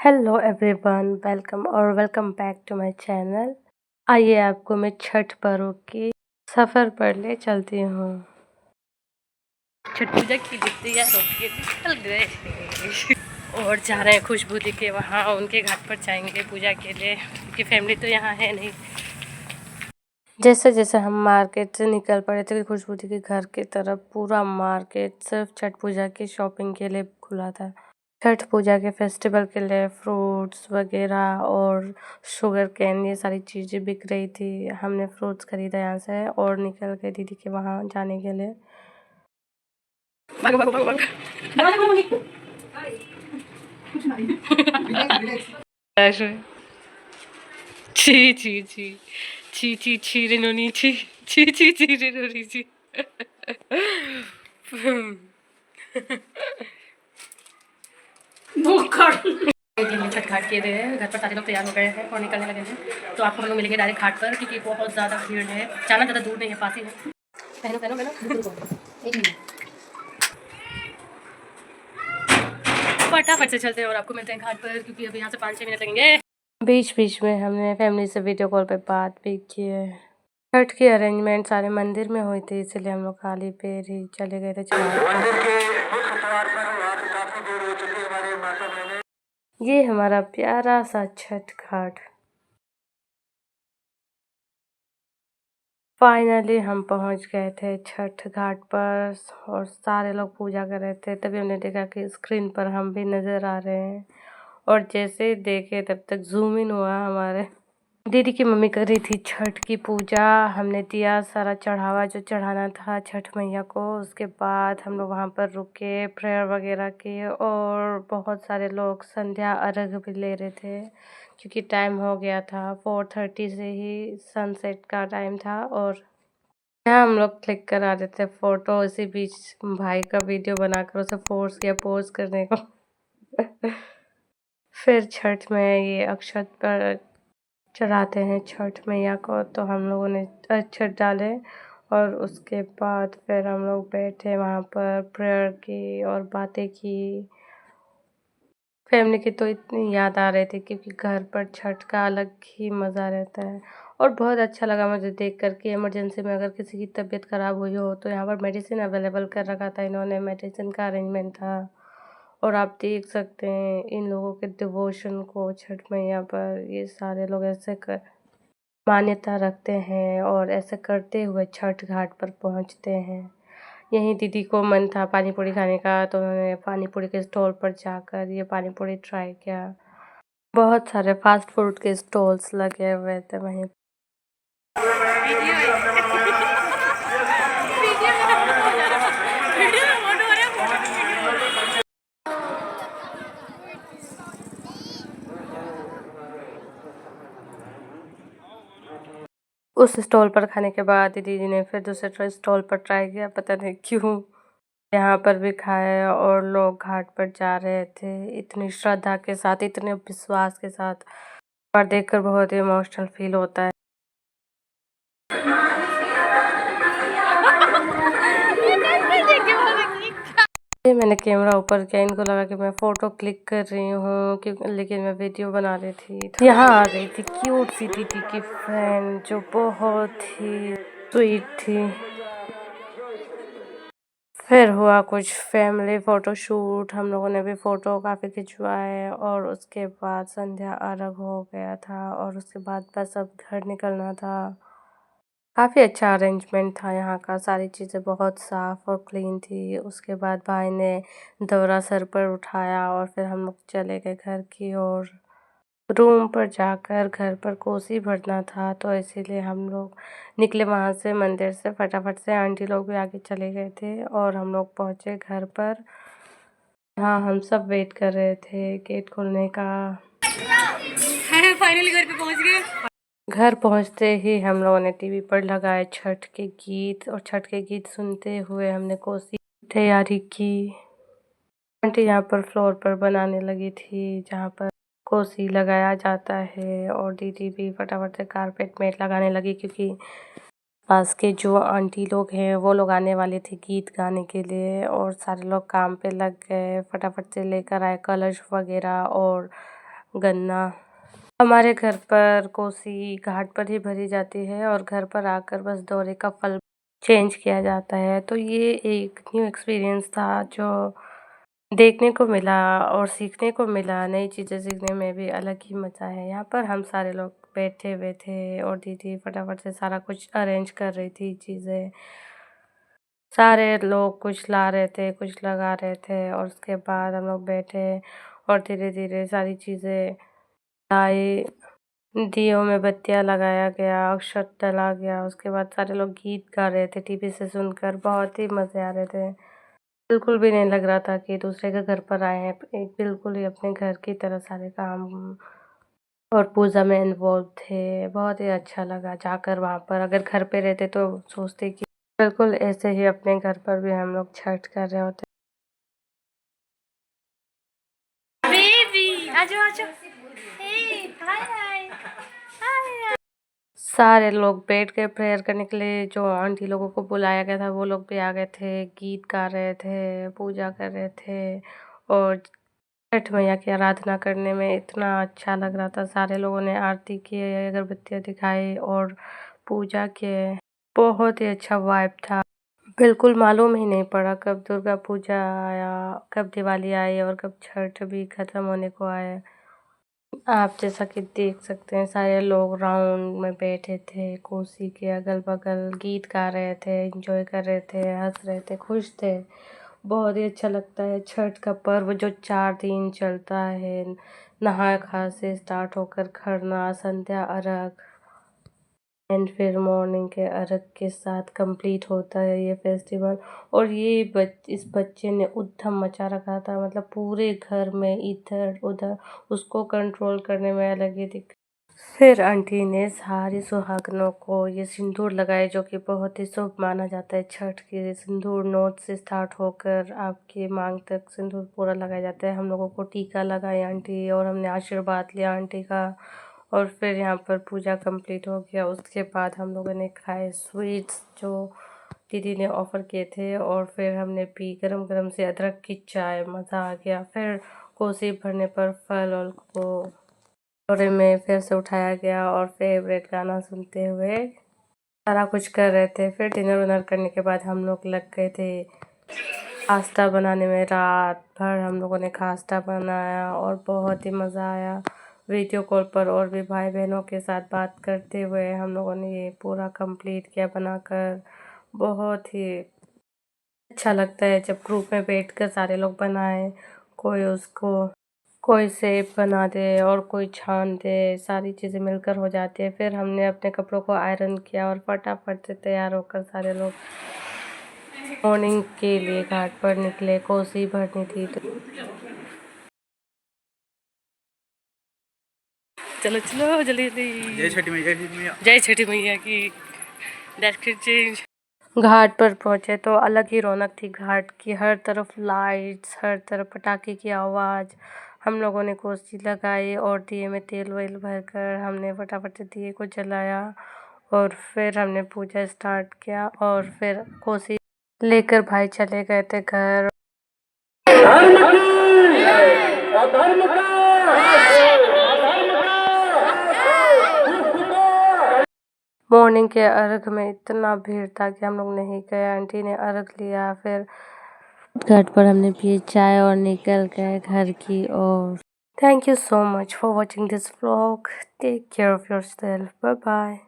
Hello everyone, welcome back to my channel. आइए आपको मैं छठ पर्व की सफ़र पर ले चलती हूँ। छठ पूजा की तैयार होके निकल गए और जा रहे हैं खुशबू दी के वहाँ उनके घाट पर जाएंगे पूजा के लिए, क्योंकि फैमिली तो यहाँ है नहीं। जैसे जैसे हम मार्केट से निकल पड़े थे खुशबू दी के घर की तरफ, पूरा मार्केट सिर्फ छठ पूजा की शॉपिंग के लिए खुला था। छठ पूजा के फेस्टिवल के लिए फ्रूट्स वगैरह और शुगर कैन ये सारी चीज़ें बिक रही थी। हमने फ्रूट्स खरीदा यहाँ से और निकल गए दीदी के वहाँ जाने के लिए। भागो भागो भागो भागो। ऐसे छी छी छी छी छी छी रेनोनी छी छी छी छी रेनोनी छी। छठ घाट किए गए हैं, घर पर सारे लोग तैयार हो गए हैं और निकलने लगे हैं। तो आपको हम लोग मिलेंगे डायरेक्ट घाट पर, क्योंकि बहुत ज़्यादा भीड़ है। जाना ज़्यादा दूर नहीं है, पास ही है। पहनो पहनो पहनो फटाफट से चलते हैं और आपको मिलते हैं घाट पर, क्योंकि अभी यहाँ से 5-6 मिनट लगेंगे। बीच बीच में हमने फैमिली से वीडियो कॉल पे बात भी की है। छठ की अरेंजमेंट सारे मंदिर में हुई थी, इसलिए हम लोग खाली पैर ही चले गए थे। ये हमारा प्यारा सा छठ घाट। फाइनली हम पहुंच गए थे छठ घाट पर और सारे लोग पूजा कर रहे थे। तभी हमने देखा कि स्क्रीन पर हम भी नज़र आ रहे हैं और जैसे ही देखे तब तक जूम इन हुआ हमारे। दीदी की मम्मी कर रही थी छठ की पूजा। हमने दिया सारा चढ़ावा जो चढ़ाना था छठ मैया को। उसके बाद हम लोग वहाँ पर रुके, प्रेयर वगैरह किए और बहुत सारे लोग संध्या अर्घ भी ले रहे थे, क्योंकि टाइम हो गया था। 4:30 से ही सनसेट का टाइम था और यहाँ हम लोग क्लिक करा रहे थे फ़ोटो। इसी बीच भाई का वीडियो बनाकर उसे फोर्स किया पोज करने को। फिर छठ में ये अक्षत पर चढ़ाते हैं छठ मैया को, तो हम लोगों ने अक्षत डाले और उसके बाद फिर हम लोग बैठे वहाँ पर, प्रेयर की और बातें की। फैमिली की तो इतनी याद आ रही थी, क्योंकि घर पर छठ का अलग ही मज़ा रहता है। और बहुत अच्छा लगा मुझे देख कर कि इमरजेंसी में अगर किसी की तबीयत ख़राब हुई हो तो यहाँ पर मेडिसिन अवेलेबल कर रखा था इन्होंने, मेडिसिन का अरेंजमेंट था। और आप देख सकते हैं इन लोगों के डिवोशन को छठ मैया पर। ये सारे लोग ऐसे कर मान्यता रखते हैं और ऐसे करते हुए छठ घाट पर पहुँचते हैं। यहीं दीदी को मन था पानी पूरी खाने का, तो उन्होंने पानी पूरी के स्टॉल पर जाकर ये पानी पूरी ट्राई किया। बहुत सारे फास्ट फूड के स्टॉल्स लगे हुए थे वहीं। उस स्टॉल पर खाने के बाद दीदी ने फिर दूसरे स्टॉल पर ट्राई किया, पता नहीं क्यों। यहाँ पर भी खाए और लोग घाट पर जा रहे थे इतनी श्रद्धा के साथ, इतने विश्वास के साथ। और देखकर बहुत ही इमोशनल फील होता है। मैंने कैमरा ऊपर किया, इनको लगा कि मैं फ़ोटो क्लिक कर रही हूँ, लेकिन मैं वीडियो बना रही थी। तो यहाँ आ गई थी क्यूट सी दीदी की फ्रेंड, जो बहुत ही स्वीट थी। फिर हुआ कुछ फैमिली फ़ोटो शूट, हम लोगों ने भी फ़ोटो काफ़ी खिंचवाए और उसके बाद संध्या अर्घ हो गया था और उसके बाद बस अब घर निकलना था। काफ़ी अच्छा अरेंजमेंट था यहाँ का, सारी चीज़ें बहुत साफ़ और क्लीन थी। उसके बाद भाई ने दौरा सर पर उठाया और फिर हम लोग चले गए घर की ओर। रूम पर जाकर घर पर कोसी भरना था, तो इसीलिए हम लोग निकले वहाँ से, मंदिर से फटाफट से। आंटी लोग भी आगे चले गए थे और हम लोग पहुँचे घर पर। हाँ, हम सब वेट कर रहे थे गेट खुलने का। फाइनली घर पे पहुँच गए। घर पहुंचते ही हम लोगों ने टीवी पर लगाए छठ के गीत और छठ के गीत सुनते हुए हमने कोसी तैयारी की। आंटी यहाँ पर फ्लोर पर बनाने लगी थी जहाँ पर कोसी लगाया जाता है और दीदी भी फटाफट से कारपेट मेट लगाने लगी, क्योंकि पास के जो आंटी लोग हैं वो लोग आने वाले थे गीत गाने के लिए। और सारे लोग काम पे लग गए, फटाफट से लेकर आए कलश वगैरह और गन्ना। हमारे घर पर कोसी घाट पर ही भरी जाती है और घर पर आकर बस दोरे का फल चेंज किया जाता है। तो ये एक न्यू एक्सपीरियंस था जो देखने को मिला और सीखने को मिला। नई चीज़ें सीखने में भी अलग ही मज़ा है। यहाँ पर हम सारे लोग बैठे हुए थे और दीदी फटाफट से सारा कुछ अरेंज कर रही थी चीज़ें। सारे लोग कुछ ला रहे थे, कुछ लगा रहे थे और उसके बाद हम लोग बैठे और धीरे-धीरे सारी चीज़ें लाई। दियों में बत्तियाँ लगाया गया, अक्षत डला गया, उसके बाद सारे लोग गीत गा रहे थे टीवी से सुनकर, बहुत ही मज़े आ रहे थे। बिल्कुल भी नहीं लग रहा था कि दूसरे के घर पर आए हैं, एक बिल्कुल ही अपने घर की तरह सारे काम और पूजा में इन्वॉल्व थे। बहुत ही अच्छा लगा जाकर वहाँ पर। अगर घर पे रहते तो सोचते कि बिल्कुल ऐसे ही अपने घर पर भी हम लोग छठ कर रहे होते। बेबी आजो आजो, हे हाय हाय हाय। सारे लोग बैठ के प्रेयर करने के लिए जो आंटी लोगों को बुलाया गया था वो लोग भी आ गए थे, गीत गा रहे थे, पूजा कर रहे थे और छठ मैया की आराधना करने में इतना अच्छा लग रहा था। सारे लोगों ने आरती की, अगरबत्तियाँ दिखाई और पूजा किए। बहुत ही अच्छा वाइब था। बिल्कुल मालूम ही नहीं पड़ा कब दुर्गा पूजा आया, कब दिवाली आई और कब छठ भी खत्म होने को आया। आप जैसा कि देख सकते हैं सारे लोग राउंड में बैठे थे, कोसी के अगल-बगल गीत गा रहे थे, एंजॉय कर रहे थे, हँस रहे थे, खुश थे। बहुत ही अच्छा लगता है छठ का पर्व जो 4 दिन चलता है। नहाय-खाय से स्टार्ट होकर खरना, संध्या अर्घ एंड फिर मॉर्निंग के अर्घ के साथ कंप्लीट होता है ये फेस्टिवल। और ये इस बच्चे ने उद्यम मचा रखा था, मतलब पूरे घर में इधर-उधर उसको कंट्रोल करने में अलग ही फिर आंटी ने सारी सुहागनों को ये सिंदूर लगाए जो कि बहुत ही शुभ माना जाता है। छठ के सिंदूर नोट से स्टार्ट होकर आपके मांग तक सिंदूर पूरा लगाया जाता है। हम लोगों को टीका लगाई आंटी और हमने आशीर्वाद लिया आंटी का और फिर यहाँ पर पूजा कंप्लीट हो गया। उसके बाद हम लोगों ने खाए स्वीट्स जो दीदी ने ऑफ़र किए थे और फिर हमने पी गरम-गरम से अदरक की चाय, मज़ा आ गया। फिर कोसी भरने पर फल और को कटोरे में फिर से उठाया गया और फेवरेट गाना सुनते हुए सारा कुछ कर रहे थे। फिर डिनर विनर करने के बाद हम लोग लग गए थे खास्ता बनाने में। रात भर हम लोगों ने खास्ता बनाया और बहुत ही मज़ा आया। वीडियो कॉल पर और भी भाई बहनों के साथ बात करते हुए हम लोगों ने ये पूरा कंप्लीट किया बनाकर। बहुत ही अच्छा लगता है जब ग्रुप में बैठकर सारे लोग बनाएं, कोई सेब बना दे और कोई छान दे, सारी चीज़ें मिलकर हो जाती है। फिर हमने अपने कपड़ों को आयरन किया और फटाफट से तैयार होकर सारे लोग मॉर्निंग के लिए घाट पर निकले। कोसी भरनी थी तो चलो चलो जल्दी जल्दी। जय छठी मैया, जय छठी मैया की। चेंज घाट पर पहुंचे तो अलग ही रौनक थी घाट की। हर तरफ लाइट्स, हर तरफ पटाखे की आवाज़। हम लोगों ने कोसी लगाई और दिए में तेल वेल भरकर हमने फटाफट से दिए को जलाया और फिर हमने पूजा स्टार्ट किया और फिर कोसी लेकर भाई चले गए थे घर। मॉर्निंग के अर्घ में इतना भीड़ था कि हम लोग नहीं गए। आंटी ने अर्घ लिया, फिर घाट पर हमने पी चाय और निकल गए घर की ओर। Thank you so much for watching this vlog. Take care of yourself. Bye bye.